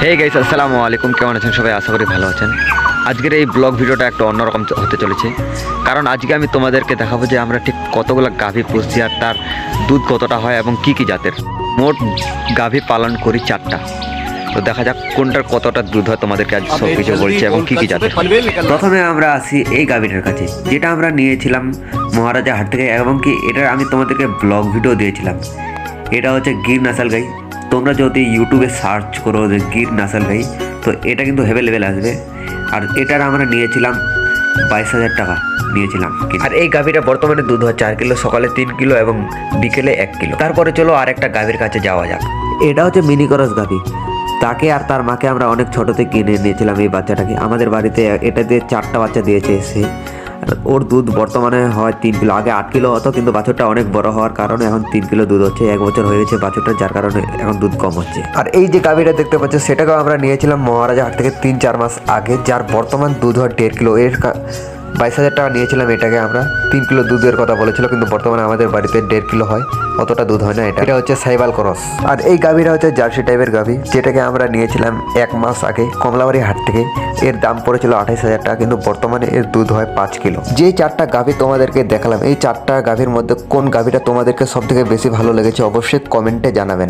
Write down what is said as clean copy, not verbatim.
Hey guys, আসসালামু আলাইকুম। কেমন আছেন সবাই? আশা করি ভালো আছেন। আজকের এই ব্লগ ভিডিওটা একটা অন্যরকম হতে চলেছে, কারণ আজকে আমি তোমাদেরকে দেখাবো যে আমরা ঠিক কতগুলো গাভী পুষছি আর তার দুধ কতটা হয় এবং কি কি জাতের। মোট গাভী পালন করি 4টা। তো দেখা যাক কোনটার কতটা দুধ হয়, তোমাদেরকে আজ সব কিছু বলছি এবং কি কি জাতের। প্রথমে আমরা আসি এই গাভীটার কাছে, যেটা আমরা নিয়েছিলাম মহারাজা হাট থেকে, এবং কি এটার আমি তোমাদেরকে ব্লগ ভিডিও দিয়েছিলাম। এটা হচ্ছে গির নাসাল গাই। তোমরা যদি ইউটিউবে সার্চ করো যে গির নাসাল গাই, তো এটা কিন্তু অ্যাভেলেবেল আসবে। আর এটার আমরা নিয়েছিলাম 22,000 টাকা নিয়েছিলাম। আর এই গাভীটা বর্তমানে দুধ হয় 4 কিলো, সকালে 3 কিলো এবং বিকেলে 1 কিলো। তারপরে চলো আর একটা গাভীর কাছে যাওয়া যাক। এটা হচ্ছে মিনি করস গাভী। তাকে আর তার মাকে আমরা অনেক ছোটোতে কিনে নিয়েছিলাম এই বাচ্চাটাকে। আমাদের বাড়িতে এটা দিয়ে 4টা বাচ্চা দিয়েছে এসে। ওর দুধ বর্তমানে হয় 3 কিলো। আগে 8 কিলো হতো, কিন্তু বাছুরটা অনেক বড় হওয়ার কারণে এখন 3 কিলো দুধ হচ্ছে। 1 বছর হয়ে গেছে বাছুরটা, যার কারণে এখন দুধ কম হচ্ছে। আর এই যে গাভীটা দেখতে পাচ্ছ, সেটাকেও আমরা নিয়েছিলাম মহারাজা হাট থেকে 3-4 মাস আগে, যার বর্তমান দুধ হয় 1.5 কিলো। এর 22,000 টাকা নিয়েছিলাম এটাকে আমরা। 3 কিলো দুধের কথা বলেছিল, কিন্তু বর্তমানে আমাদের বাড়িতে 1.5 কিলো হয়, অতটা দুধ হয় না। এটা হচ্ছে সাইবাল ক্রস। আর এই গাভীটা হচ্ছে জার্সি টাইপের গাভী, যেটাকে আমরা নিয়েছিলাম 1 মাস আগে কমলাবাড়ি হাট থেকে। এর দাম পড়েছিল 28,000 টাকা, কিন্তু বর্তমানে এর দুধ হয় 5 কিলো। যে 4টা গাভী তোমাদেরকে দেখালাম, এই 4টা গাভীর মধ্যে কোন গাভীটা তোমাদেরকে সব থেকে বেশি ভালো লেগেছে অবশ্যই কমেন্টে জানাবেন।